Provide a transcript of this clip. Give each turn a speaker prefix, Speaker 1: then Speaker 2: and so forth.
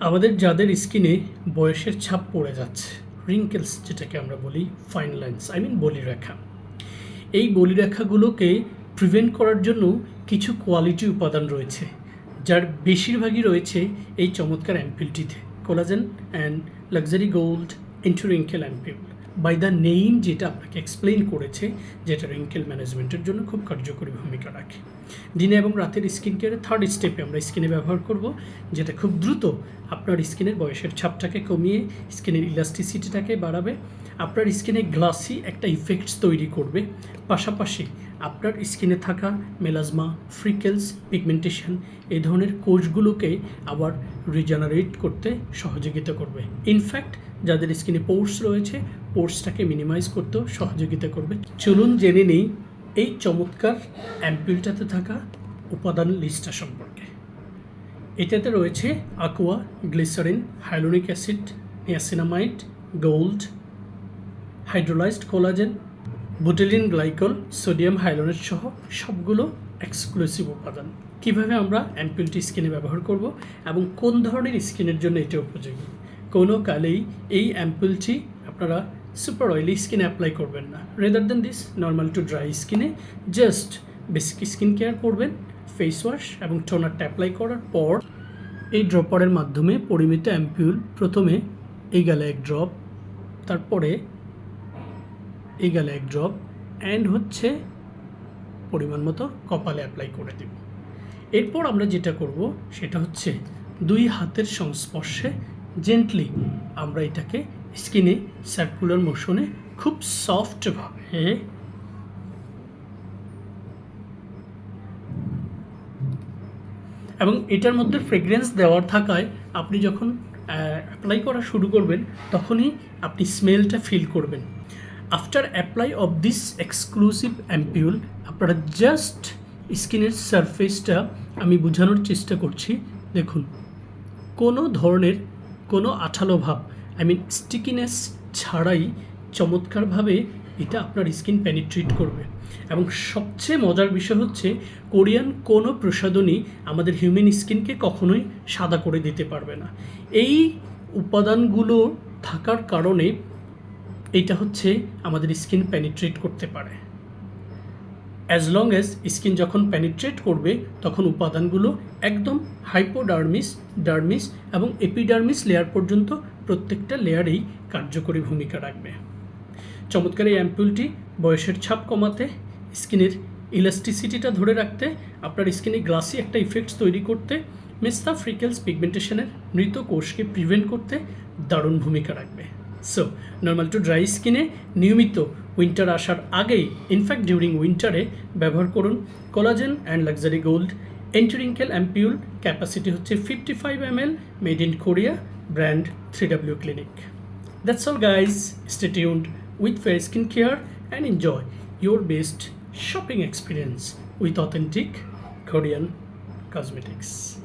Speaker 1: আমাদের যাদের স্কিনে বয়সের ছাপ পড়ে যাচ্ছে, রিঙ্কেলস যেটাকে আমরা বলি, ফাইন লাইন্স বলিরেখা, এই বলিরেখাগুলোকে প্রিভেন্ট করার জন্য কিছু কোয়ালিটি উপাদান রয়েছে, যার বেশিরভাগই রয়েছে এই চমৎকার অ্যাম্পিউলটিতে, collagen and luxury gold into wrinkle ampoule. By the name যেটা আপনাকে এক্সপ্লেইন করেছে, যেটা রিঙ্কেল ম্যানেজমেন্টের জন্য খুব কার্যকরী ভূমিকা রাখে। দিনে এবং রাতের স্কিন কেয়ারের থার্ড স্টেপে আমরা স্কিনে ব্যবহার করব, যেটা খুব দ্রুত আপনার স্কিনের বয়সের ছাপটাকে কমিয়ে স্কিনের ইলাস্টিসিটিটাকে বাড়াবে, আপনার স্কিনে গ্লাসি একটা ইফেক্টস তৈরি করবে, পাশাপাশি আপনার স্কিনে থাকা মেলাজমা, ফ্রিকেলস, পিগমেন্টেশন এই ধরনের কোষগুলোকে আবার রিজেনারেট করতে সহযোগিতা করবে। ইনফ্যাক্ট যাদের স্কিনে পোর্স রয়েছে, পোর্সটাকে মিনিমাইজ করতেও সহযোগিতা করবে। চলুন জেনে নিই এই চমৎকার অ্যাম্পিউলটাতে থাকা উপাদান লিস্টটা সম্পর্কে। এটাতে রয়েছে aqua, glycerin, hyaluronic acid, niacinamide, gold, hydrolysed collagen, butylene glycol, sodium hyaluronate সহ সবগুলো এক্সক্লুসিভ উপাদান। কিভাবে আমরা অ্যাম্পিউলটি স্কিনে ব্যবহার করব এবং কোন ধরনের স্কিনের জন্য এটা উপযোগী। কোনো কালেই এই অ্যাম্পিউলটি আপনারা সুপার অয়েলি স্কিনে অ্যাপ্লাই করবেন না। Rather than this, normal to dry স্কিনে জাস্ট বেসিক স্কিন কেয়ার করবেন, ফেস ওয়াশ এবং টোনারটা অ্যাপ্লাই করার পর এই ড্রপারের মাধ্যমে পরিমিত অ্যাম্পিউল প্রথমে এই গালে এক ড্রপ, তারপরে এই গালে এক ড্রপ অ্যান্ড পরিমাণ মতো কপালে অ্যাপ্লাই করে দেব। এরপর আমরা যেটা করব সেটা হচ্ছে দুই হাতের সংস্পর্শে জেন্টলি আমরা এটাকে স্কিনে সার্কুলার মোশনে খুব সফটভাবে এবং এটার মধ্যে ফ্রেগ্রেন্স দেওয়ার থাকায় আপনি যখন অ্যাপ্লাই করা শুরু করবেন তখনই আপনি স্মেলটা ফিল করবেন। After apply of this exclusive ampoule আপনারা জাস্ট স্কিনের সারফেসটা আমি বোঝানোর চেষ্টা করছি। দেখুন, কোনো ধরনের কোনো আঠালো ভাব স্টিকিনেস ছাড়াই চমৎকারভাবে এটা আপনার স্কিন পেনিট্রেট করবে। এবং সবচেয়ে মজার বিষয় হচ্ছে কোরিয়ান কোনো প্রসাধনী আমাদের হিউম্যান স্কিনকে কখনোই সাদা করে দিতে পারবে না। এই উপাদানগুলো থাকার কারণে এটা আমাদের স্কিন পেনিট্রেট করতে পারে। অ্যাজ লং অ্যাজ স্কিন যখন পেনিট্রেট করবে তখন উপাদানগুলো একদম হাইপোডার্মিস, ডার্মিস এবং এপিডার্মিস লেয়ার পর্যন্ত প্রত্যেকটা লেয়ারেই কার্যকরী ভূমিকা রাখবে। চমৎকার এই অ্যাম্পিউলটি বয়সের ছাপ কমাতে, স্কিনের ইলাস্টিসিটিটা ধরে রাখতে, আপনার স্কিনে গ্লাসি একটা ইফেক্টস তৈরি করতে, মেস্তা, ফ্রিকেলস, পিগমেন্টেশনের মৃত কোষকে প্রিভেন্ট করতে দারুণ ভূমিকা রাখবে। সো নর্মাল টু ড্রাই স্কিনে নিয়মিত উইন্টার আসার আগেই, ইনফ্যাক্ট ডিউরিং উইন্টারে ব্যবহার করুন collagen and luxury gold anti wrinkle ampoule. Capacity 55 ml, made in Korea, brand 3W clinic. That's all guys, stay tuned with Fair Skin Care and enjoy your best shopping experience with authentic Korean cosmetics.